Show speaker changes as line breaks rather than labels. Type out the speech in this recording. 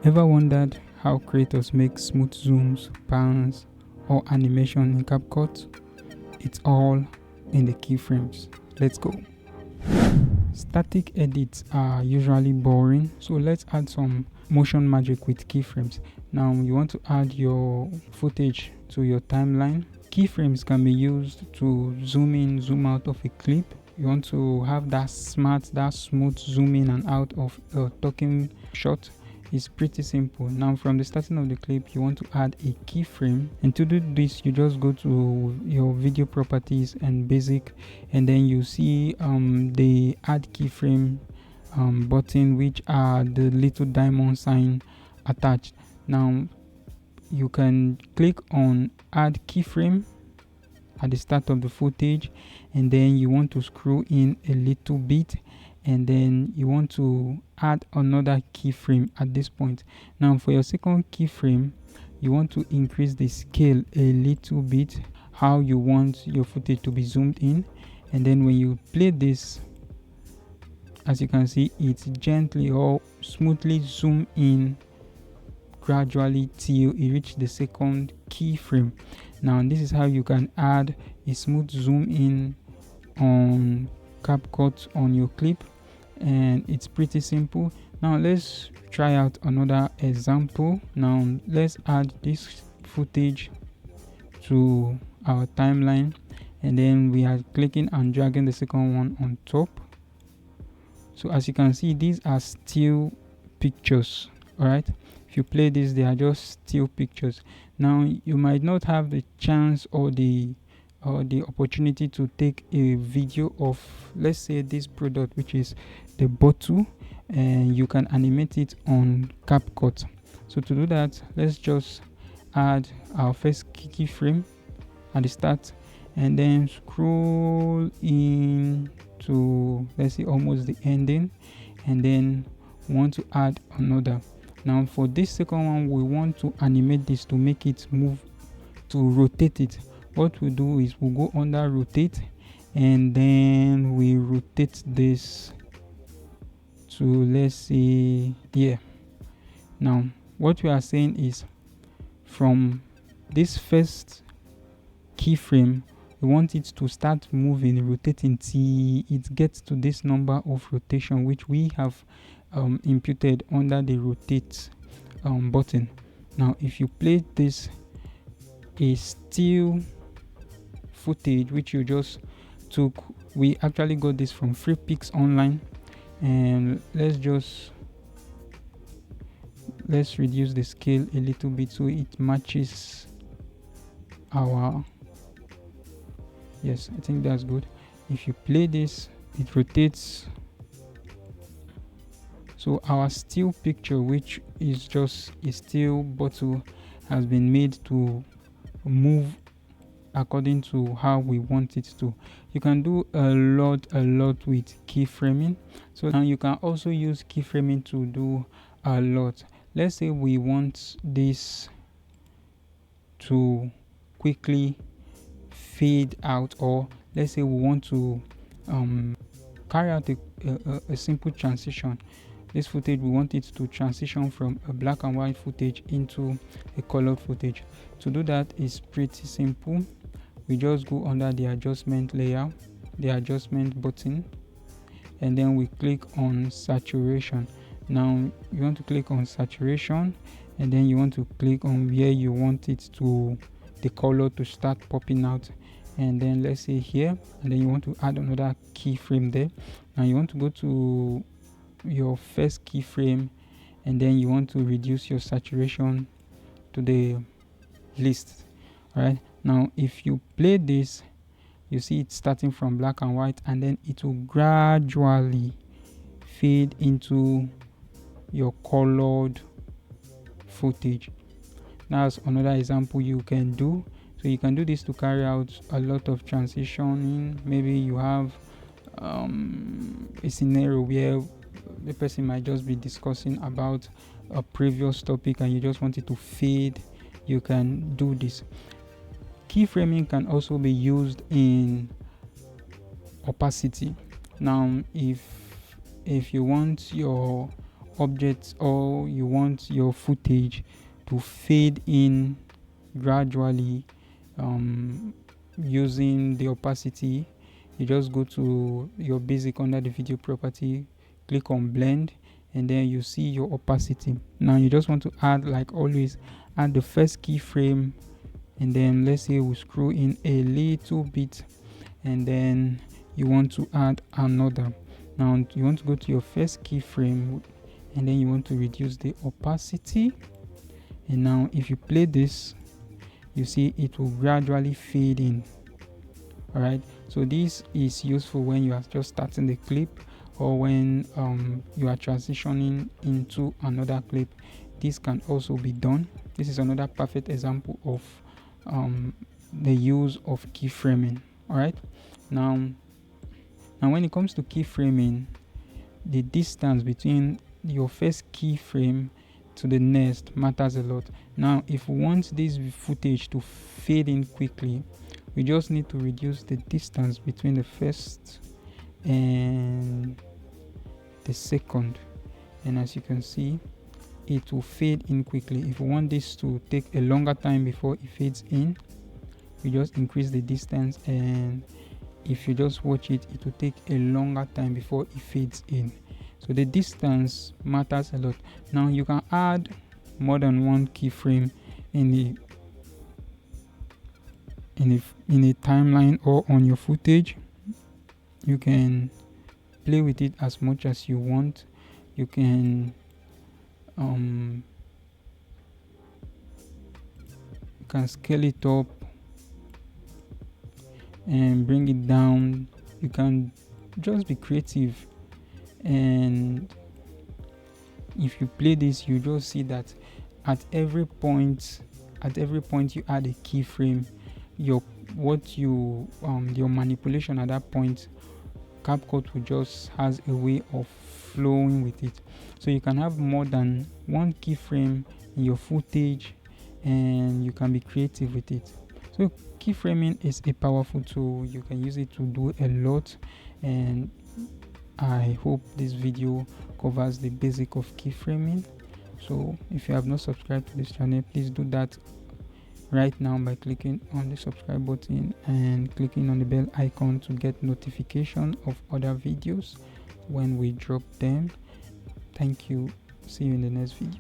Ever wondered how creators make smooth zooms, pans, or animation in Capcut? It's all in the keyframes. Let's go. Static edits are usually boring, so let's add some motion magic with keyframes. Now you want to add your footage to your timeline. Keyframes can be used to zoom in, zoom out of a clip. You want to have that smooth zoom in and out of a talking shot. It's pretty simple. Now from the starting of the clip, you want to add a keyframe, and to do this you just go to your video properties and basic, and then you see the add keyframe button, which are the little diamond sign attached. Now you can click on add keyframe at the start of the footage, and then you want to scroll in a little bit, and then you want to add another keyframe at this point. Now for your second keyframe, you want to increase the scale a little bit, how you want your footage to be zoomed in, and then when you play this, as you can see, it gently or smoothly zoom in gradually till it reach the second keyframe. Now this is how you can add a smooth zoom in on Capcut on your clip, and it's pretty simple. Now let's try out another example. Now let's add this footage to our timeline, and then we are clicking and dragging the second one on top. So as you can see, these are still pictures. Alright, if you play this, they are just still pictures. Now you might not have the chance or the opportunity to take a video of, let's say, this product, which is the bottle, and you can animate it on Capcut. So to do that, let's just add our first keyframe at the start, and then scroll in to, let's say, almost the ending, and then want to add another. Now for this second one, we want to animate this to make it move, to rotate it. What we do is we'll go under rotate, and then we rotate this to, let's say, here. Now what we are saying is, from this first keyframe, we want it to start moving, rotating till it gets to this number of rotation, which we have imputed under the rotate button. Now if you play this, a still footage which you just took, we actually got this from Free Pics Online, and let's reduce the scale a little bit so it matches our, yes, I think that's good. If you play this, it rotates. So our still picture, which is just a still bottle, has been made to move according to how we want it to. You can do a lot with keyframing. So now you can also use keyframing to do a lot. Let's say we want this to quickly fade out, or let's say we want to carry out a simple transition. This footage, we want it to transition from a black and white footage into a colored footage. To do that is pretty simple. We just go under the adjustment layer, the adjustment button, and then we click on saturation. Now you want to click on saturation, and then you want to click on where you want it to, the color to start popping out, and then let's say here, and then you want to add another keyframe there. Now you want to go to your first keyframe, and then you want to reduce your saturation to the least. All right, now if you play this, you see it starting from black and white, and then it will gradually fade into your colored footage. That's another example you can do. So you can do this to carry out a lot of transitioning. Maybe you have a scenario where the person might just be discussing about a previous topic and you just want it to fade. You can do this. Keyframing can also be used in opacity. Now if you want your objects or you want your footage to fade in gradually using the opacity, you just go to your basic under the video property, click on blend, and then you see your opacity. Now you just want to add, like always, add the first keyframe, and then let's say we screw in a little bit, and then you want to add another. Now you want to go to your first keyframe, and then you want to reduce the opacity, and now if you play this, you see it will gradually fade in. Alright, so this is useful when you are just starting the clip, or when you are transitioning into another clip. This can also be done. This is another perfect example of the use of keyframing. Alright, now when it comes to keyframing, the distance between your first keyframe to the next matters a lot. Now if we want this footage to fade in quickly, we just need to reduce the distance between the first and the second, and as you can see, it will fade in quickly. If we want this to take a longer time before it fades in, we just increase the distance, and if you just watch it, it will take a longer time before it fades in. So the distance matters a lot. Now you can add more than one keyframe in a timeline or on your footage. You can play with it as much as you want. You can scale it up and bring it down. You can just be creative, and if you play this, you just see that at every point you add a keyframe, your manipulation at that point, Capcut will just has a way of flowing with it. So you can have more than one keyframe in your footage, and you can be creative with it. So keyframing is a powerful tool. You can use it to do a lot, and I hope this video covers the basic of keyframing. So if you have not subscribed to this channel, please do that right now by clicking on the subscribe button and clicking on the bell icon to get notification of other videos when we drop them. Thank you. See you in the next video.